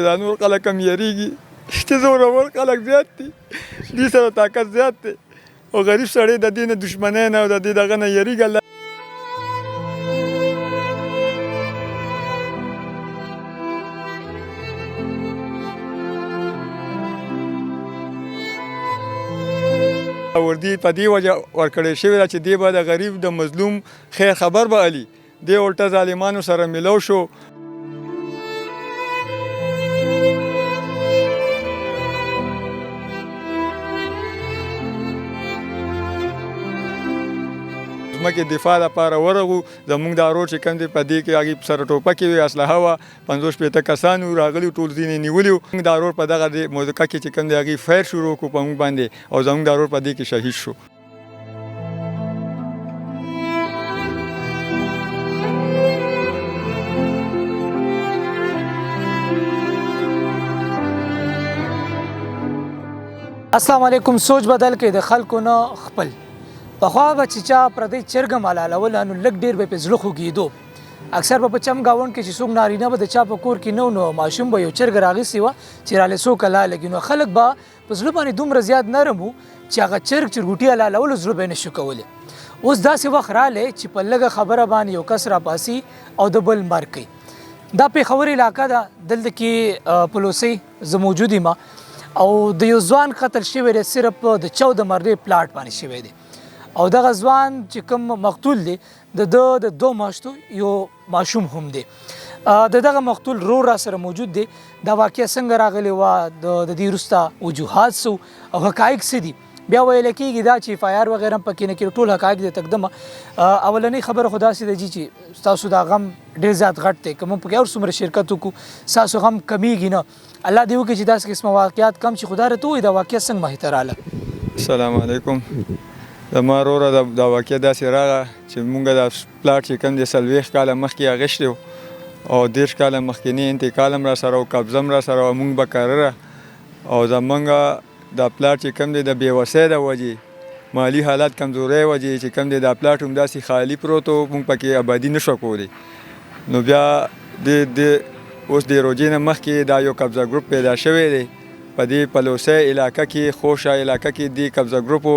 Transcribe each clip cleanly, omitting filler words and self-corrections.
دا نور خلک هم یریږي چې زورور خلک زیات دي، دې سره طاقت زیات دی او غریب سړی د دې نه دشمنۍ نه او د دې دغه نه یریږي. الله وردي په دې وجه ورکړی شوې ده چې دې به د غریب د مظلوم خیر خبر به علي، دې الټه ظالمانو سره ملو شو. زموږ دفاع لپاره ورغو، زموږ دا روډ چې کوم دی په دې کې هغې سره ټوپکې وې، اسلحه وه، 50-60 کسان وو راغلي، ټول ځینې نیولي وو. موږ دا روډ په دغه موضوع کې چې کوم دی هغې فیر شروع کړو په موږ باندې او زموږ دا روډ په دې کې شهید شو. السلام علیکم. سوچ بدل کې د خلکو نه خپل پخوا به چې چا پردی چرګه ملالوله نو لږ ډېر به پې زړه خوږېدو. اکثر به په چم ګاونډ کې چې څوک نارینه به د چا په کور کې نو ماشوم به یو چرګه راغیستې وه چې راله څو کلا لګي، نو خلک به په زړه باندې دومره زیات نرم وو چې هغه چرګ چرګوټي حلالولو زړه به یې نشو کولی. اوس داسې وخت رالی چې په لږه خبره باندې یو کس راپاسي او د بل مرګ کوي. دا پېښور علاقه ده، دلته کې پلوسۍ زه موجود یم او د یو ځوان قتل شوی دی صرف د 14 مرلې پلاټ باندې شوی دی او دغه ځوان چې کوم مقتول دی د 2 میاشتو یو ماشوم هم دی. د دغه مقتول رور را سره موجود دی. دا واقعه څنګه راغلی وه، د دې وروسته وجوهات څه او حقایق څه دي، بیا ویل کېږي دا چې FIR وغیره هم پکې نه کېږي، ټول حقایق دی تقدمه. اولنۍ خبره خو داسې ده چې ستاسو دا غم ډېر زیات غټ دی، که موږ پکې هر څومره شرکت وکړو ستاسو غم کمیږي نه. الله دې وکړي چې داسې قسمه واقعات کم چې خدای راته ووایي دا واقعه څنګه مخې ته راغله. السلام علیکم. زما وروره دا واقعه داسې راغله چې مونږ دا پلاټ چې کوم دی 40 کاله مخکې اخیستی و او 10 کاله مخکینی انتقال هم را سره او قبضه هم را سره او مونږ به کرره او زمونږ دا پلاټ چې کوم دی د بېوسۍ د وجې مالي حالات کمزورۍ وجې چې کوم دی دا پلاټ هم داسې خالي پروت و، مونږ پکې آبادي نه شو کولی. نو بیا اوس د روجې نه مخکې دا یو قبضه ګروپ پیدا شوی دی په دې پلوسۍ علاقه کې، خوشه علاقه کې دې قبضه ګروپو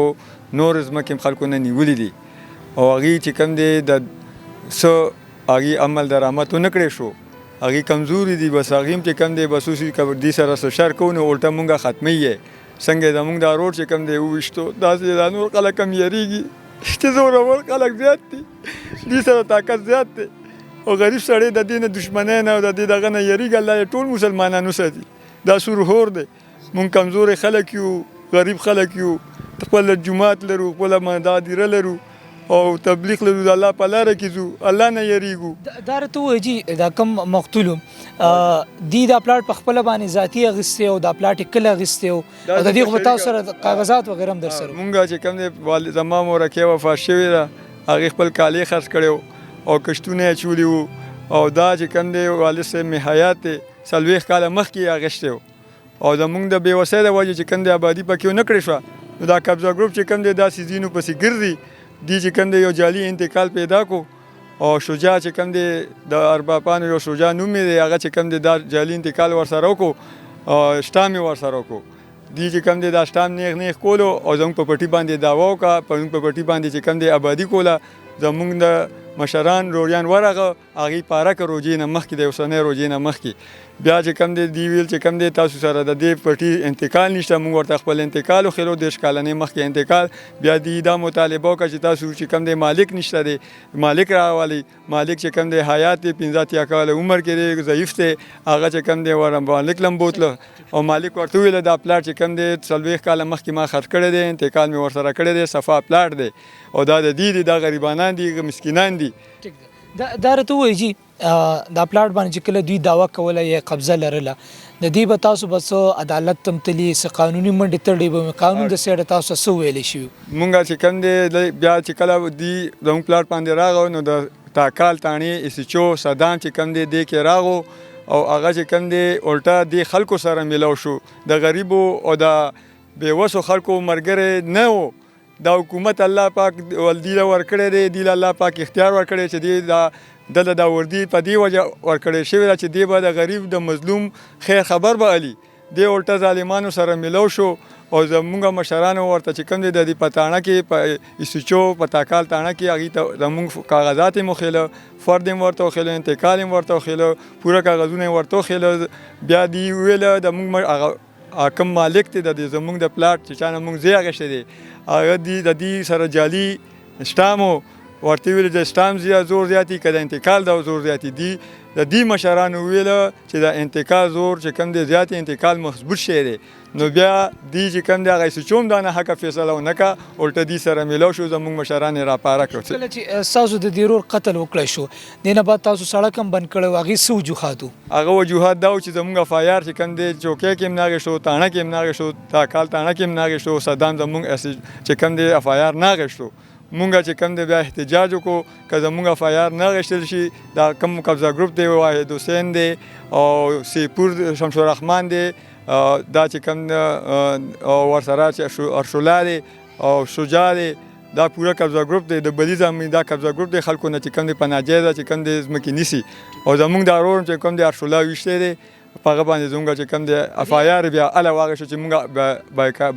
نور ځمکې هم خلکو نه نیولي دي او هغې چې کوم دی د څه هغې عمل درآمد ونه کړی شو، هغې کمزوري دي. بس هغې هم چې کوم دی بس اوس دې سره څه شر کوو نو الټه مونږ ختمی یې څنګه زمونږ دا روډ چې کوم دی وویشتو، داسې دا نور خلک هم یریږي چې زورور خلک زیات دي، دې سره طاقت زیات دی او غریب سړی د دې نه دشمنۍ نه او د دې دغه نه یریږي. الله یې ټول مسلمانان وساتي. دا سورهور دی، مونږ کمزوري خلک یو، غریب خلک یو، خپل جومات لرو، خپله مندادیره لرو او تبلیغ لرو، د الله په لاره کې ځو، الله نه یریږو. دا راته ووایي جي دا کوم مقتول دی دا پلاټ په خپله باندې ذاتي اخیستی او دا پلاټ یې کله اخیستی او د دې خو به تاسو سره کاغذات وغیره هم در سره مونږ چې کوم دی زما مورکۍ وفات شوې ده، هغې خپل کالي خرڅ کړی او کشتونه یې اچولي وو او دا چې کوم دی والد صاحب مې حیات دی 40 کاله مخکې یې اخیستی و او زمونږ د بېوسۍ د وجې چې کوم دی آبادي پکې ونه کړې شوه. نو دا قبضه ګروپ چې کوم دی داسې ځینو پسې ګرځي، دې چې کوم دی یو جعلي انتقال پیدا کو او شجاع چې کوم دی د اربابانو یو شجاع نوم یې دی، هغه چې کوم دی دا جعلي انتقال ورسره وکړو او شټام یې ورسره وکړو. دې چې کوم دی دا شټام نیغ کولو او زموږ په پټي باندې دعوا وکړه، په زموږ په پټي باندې چې کوم دی آبادي کوله. زموږ د مشران روریان ورغه، هغې پاره که روجې نه مخکې د اوسنۍ روجې نه مخکې بیا چې کوم دی دی ویل چې کوم دی تاسو سره د دې پټي انتقال نشته، موږ ورته خپل انتقال وښیلو 10 کالنۍ مخکې انتقال. بیا دی دا مطالبه وکړه چې تاسو چې کوم دی مالک نشته دی، مالک راولئ. مالک چې کوم دی حیات دی، 15 کاله عمر کې دی، ضعیف دی، هغه چې کوم دی مالک لم بوتله او مالک ورته وویله دا پلاټ چې کوم دی 40 کاله مخکې ما خرڅ کړی دی، انتقال مې ورسره کړی دی، صفا پلاټ دی او دا د دې دی، دا غریبانان دي، مسکینان دي. دا راته ووایي جي دا پلاټ باندې چې کله دوی دعوه کوله یا قبضه لرله، د دې به تاسو به څه عدالت ته تلي، څه قانوني منډې تړلې به قانون د سیډه تاسو څه ویلی شوي؟ مونږ چې کوم دی بیا چې کله دوی زموږ پلاټ باندې راغو نو د تاکال تاڼې SHO صدام چې کوم دی دې کې راغو او هغه چې کوم دی الټه دې خلکو سره میلاو شو، د غریبو او د بېوسو خلکو ملګری نه و. دا حکومت الله پاک ولدی له ورکړی دی، دی له الله پاک اختیار ورکړی چې دی دا دلته دا وردي په دې وجه ورکړی شوې ده چې دی به د غریب د مظلوم خیر خبر به علي دی الټه ظالمانو سره ملو شو او زمونږ مشرانو ورته چې کوم دی د دې په تاڼه کې په ایسوچو په تاکال تاڼه کې هغې ته زمونږ کاغذات یې وښیله فرد یې ورته وښیله انتقال یې ورته وښیله پوره کاغذونه یې ورته وښیله بیا دې وویله د موږ هغه کوم مالک دی د دې زمونږ د پلاټ چې چا نه موږ ځای اخیستی دی هغه د دې سره جعلي سټام ورته ویل د سټام زور زیاتی که د انتقال د زور زیاتی دی د دې مشرانو ویله چې د انتقال زور چې کوم دی زیات انتقال مضبوط شوی دی نو بیا دی چې کوم دی هغه ایسوچو هم دا نه حقه فیصله ونه کړه الټه دې سره میلاو شو زموږ مشران یې راپاره کړل کله چې ستاسو د دې ورور قتل وکړی شو دې نه بعد تاسو سړک هم بند کړی و هغې څه وجوهات وو هغه وجوهات دا و چې زموږ اف آی آر چې کوم دی چوکۍ کې هم ناغې شو تاڼه کې هم ناغې شو تاکال تاڼه کې هم ناغې شو صدام زموږ چې کوم دی اف آی آر ناغې شو مونږ چې کوم دی بیا احتجاج وکړو که زموږ اف آی آر نه اخیستل شي دا کوم قبضه ګروپ دی واحد حسین دی او سیپور شمس الرحمن دی دا چې کوم ورسره چې ارشولا دی او شجاع دی دا پوره قبضه ګروپ دی د بلي زمین دا قبضه ګروپ دی خلکو نه چې کوم دی په ناجایزه چې کوم دی ځمکې نیسي او زموږ دا ورور چې کوم دی ارشولا ویشتی دی په هغه باندې زموږ چې کوم دی اف آی آر بیا هله واخیستو چې مونږ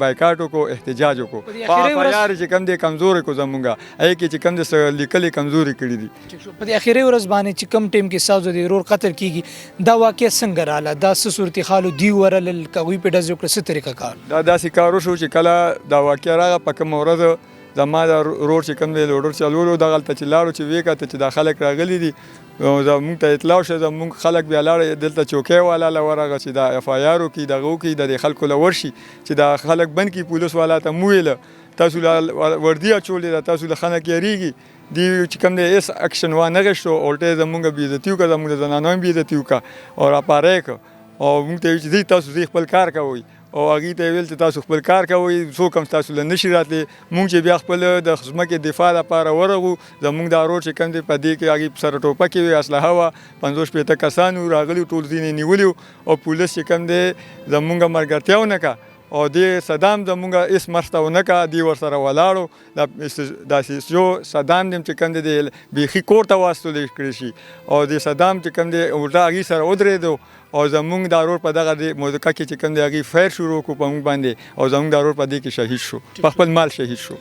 بایکاټ وکړو احتجاج وکړو په اف آی آر چې کوم دی کمزوري کړو زمونږ هغې کې چې کوم دی لیکلې کمزوري کړي دي په دې اخري ورځ باندې چې کوم ټیم کې ستاسو د ورور قتل کیږي دا واقع څنګه راغله دا څه صورتحال و دوی ورلل که هغوی پې ډز وکړه څه طریقه کار دا داسې کار وشو چې کله دا واقع راغله په کومه ورځ زما د ورور چې کوم دی لوډر چلولو دغلته چې لاړو چې ویې کته چې دا خلک راغلي دي زموږ ته اطلاع شوه زموږ خلک بیا لاړه دلته چوکۍ والا له ورغه چې دا اف آی آر وکړي دغه وکړي د دې خلکو له ورشي چې دا خلک بند کړي پولیس والا ته مو ویله تاسو له وردي اچولې ده تاسو له خلک یېرېږي دی چې کوم دی هېڅ اکشن وانغېښتو الټه یې زموږ بېعزتي وکړه زموږ د زنانو هم بېعزتي وکړه او راپاره یې کړه او موږ ته یې ویل چې دی تاسو خپل کار کوئ او هغې ته یې ویل چې تاسو خپل کار کوئ څوک هم ستاسو له نشي راتلی مونږ چې بیا خپل د ځمکې دفاع لپاره ورغو زموږ دا ورور چې کوم دی په دې کې هغې سره ټوپکې وې اسلحه وه 50-60 کسان وو راغلي ټول ځینې نیولي او پولیس چې کوم دی زموږ ملګرتیا ونه کړه او دې صدام زموږ هېڅ مرسته ونه کړه دوی ورسره ولاړو دا جو صدام دی چې کوم دی بیخي کور ته واستولی کړی شي او د صدام چې کوم دی الټه هغې سره ودرېدو او زموږ دا ورور په دغه موضوع کې چې کوم دی هغې فیر شروع کړو په موږ باندې او زموږ دا ورور په دې کې شهید شو په خپل مال شهید شو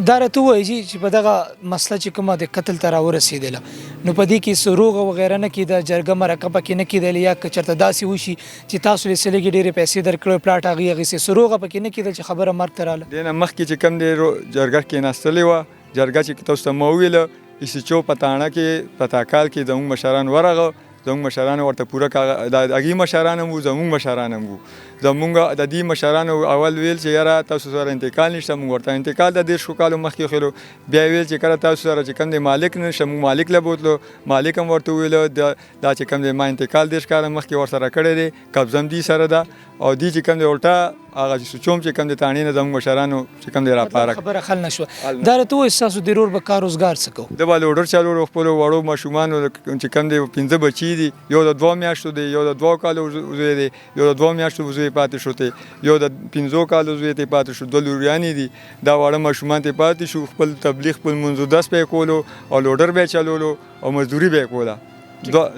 دا راته ووایي چې په دغه مسله چې کومه د قتل ته راورسېدله نو په دې کې څه روغه وغیره نه کېده جرګه مرکه پکې نه کېدله یا که چېرته داسې وشي چې تاسو یې څه لږې ډېرې پیسې درکړې پلاټ هغې اخیستې څه روغه پکې نه کېدل چې خبره مرګ ته راله دې نه مخکې چې کوم دی جرګه کېناستلې وه جرګه چې تاسو ته مو وویله ایسوچو په تاڼه کې په تاکال کې زموږ مشران ورغه زموږ مشرانو ورته پوره د هغې مشران هم وو زموږ مشران هم وو زموږ د دې مشرانو اول ویل چې یاره تاسو سره انتقال نشته موږ ورته انتقال د 10 کالو مخکې وښیلو بیا ویل چې کله تاسو سره چې کوم دی مالک نشته موږ مالک له بوتلو مالک هم ورته وویلو دا چې کوم دی ما انتقال 10 کاله مخکې ورسره کړی دی قبضه هم دې سره ده او دې چې کوم دی الټه هغه سوچوم چې کوم دی تاڼې نه زموږ مشرانو چې کوم دی راپاره خبره حل نه شوه دا راته ووایي ستاسو د ورور به کار روزګار څه کوو ده به لوډر چلولو خپلو وړو ماشومانو چې کوم دی 15 بچي دي یو د 2 میاشتو دی یو د 2 کالو زوی دی یو د 2 میاشتو زوی پاتې شو دی یو د 15 کالو زوی ته پاتې شو 2 لوریانې دي دا واړه ماشومان ته پاتې شو خپل تبلیغ خپل منځو داس په کولو او لوډر به چلولو او مزدوري به کوله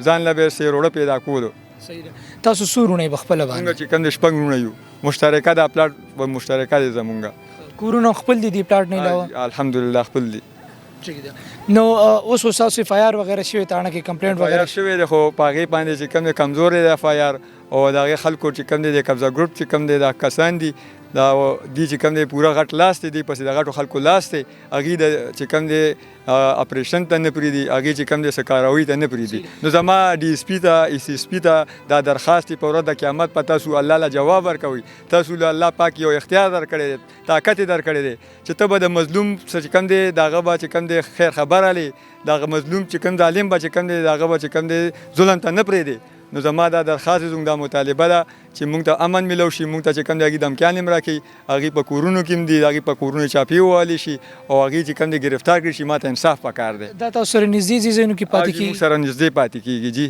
ځان له به سیروړه پیدا کولو صحیح ده تاسو سورونه بخپل باندې موږ چې کوم د شپږ یو مشترکه د پلاټ و مشترکه دي زمونږ کورونه خپل دي پلاټ نه علاوه الحمدلله خپل دي نو اوس تاسو اف آی آر وغیرہ شوی تاڼه کې کمپلینټ وغیرہ شوی دی خو په هغې باندې چې کوم کمزورې دی اف آی آر او د هغې خلکو چې کوم دی د قبضه ګروپ چې کوم دی دا کسان دي دا دی چې کوم دی پوره غټ لاس دی پسې د غټو خلکو لاس دی هغې د چې کوم دی اپریشن ته نه پرېږدي هغې چې کوم دی سکاروي ته نه پرېږدي نو زما ډي اس پي ته ای سی اس پي ته دا درخواست په ورځ د قیامت په تاسو الله له جواب ورکوئ تاسو له الله پاک یو اختیار درکړی دی طاقت یې درکړی دی چې ته به د مظلوم څه چې کوم دی د هغه به چې کوم دی خیر خبر علي د هغه مظلوم چې کوم ظالم به چې کوم دی د هغه به چې کوم دی ظلم ته نه پرېږدي نو زما دا درخواست زموږ دا مطالبه ده چې موږ ته امن میلو شي موږ ته چې کوم دی هغې دمکیان هم راکړي هغې په کورونو کې هم دي هغې په کورونو چاپې ووهلی شي او هغې چې کوم دی ګرفتار کړي شي ما ته انصاف پکار دی دا تاسو سره نږدې ځایونو کې پاتې کېږي موږ سره نږدې پاتې کېږي جي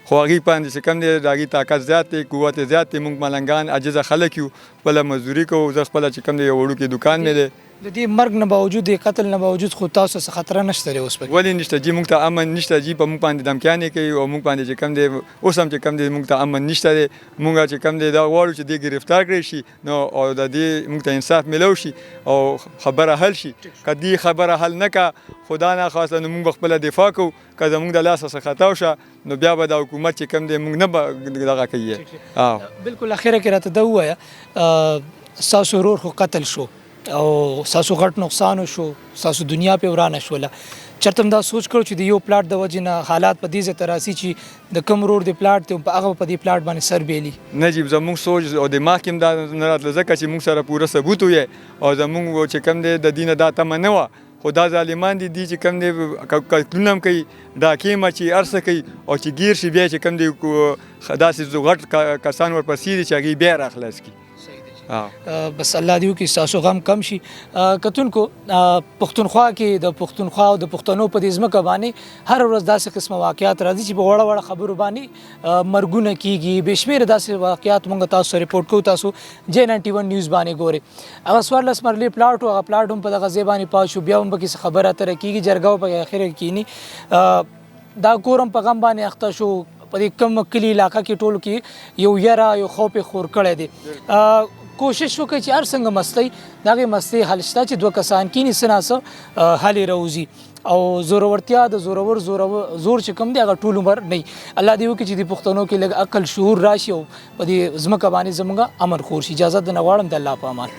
خو هغې باندې چې کوم دی د هغې طاقت زیات دی قوت زیات دی موږ ملنګان عاجزه خلک یو خپله مزدوري کوو زه خپله چې کوم دی یو وړوکې دوکان مې دی د دې مرګ نه باوجود د قتل نه باوجود خو تاسو څه خطر نشته لري اوس پکې ولې نشته جی موږ ته امن نشته جی په موږ باندې دمکیانې کوي او موږ باندې چې کم دی اوس هم چې کم دی موږ ته امن نشته دی موږ چې کم دی دا غواړو چې دې گرفتار کړی شي نو او د دې موږ ته انصاف ملو شي او خبره حل شي که دې خبره حل نه کا خدا نه خواسته نو موږ خپله دفاع کوو که زموږ د لاسه څه خطا وشه نو بیا به د حکومت چې کم دی موږ نه به دغه کوي بالکل اخره کې راته دا ووایه ستاسو ورور خو قتل شو او ستاسو غټ نقصان شو ستاسو دنیا په ورانه شوله چرته هم دا سوچ کړو چې د یو پلاټ د وجې نه حالات په دې ځای ته راسي چې د کوم روډ د پلاټ دی په هغه په دې پلاټ باندې سر بیلي نجیب زموږ سوچ او دماغ کې هم دا نه راتله ځکه چې موږ سره پوره ثبوت وی او زموږ چې کم دی د دې نه دا تمه نه وه خو دا ظالمان دي چې کم دی قتلونه هم کوي ډاکې مچي هر څه کوي او چې ګیر شي بیا چې کم دی داسې غټ کسان ورپسې دي چې هغوی بیا راخلاص کړي بس الله دې وکړي ستاسو غم کم شي کتونکو پښتونخوا کې د پښتونخوا او د پښتنو په دې ځمکه باندې هر ورځ داسې قسمه واقعات راځي چې په وړه وړه خبرو باندې مرګونه کیږي بې شمېره داسې واقعات موږ تاسو سره ریپورټ کوو تاسو J91 نیوز باندې ګورئ هغه 14 مرلې پلاټ و هغه پلاټ هم په دغه ځای باندې پات شو بیا هم پکې څه خبره اتره کیږي جرګه په اخره کې کینی دا کور هم په غم باندې اخته شو په دې کم کلي علاقه کې ټولو کې یو یره یو خوف خور کړی دی کوشش وکړي چې هر څنګه مستۍ د هغې مستۍ حل شته چې دوه کسان کینی څه ناڅه حل یې راوځي او زورورتیا د زور چې کوم دی هغه ټول عمر نه الله دې وکړي چې د پښتنو کې لږ عقل شعور راشي او په دې ځمکه باندې زموږ امن خور شي اجازه نه غواړم د الله په امان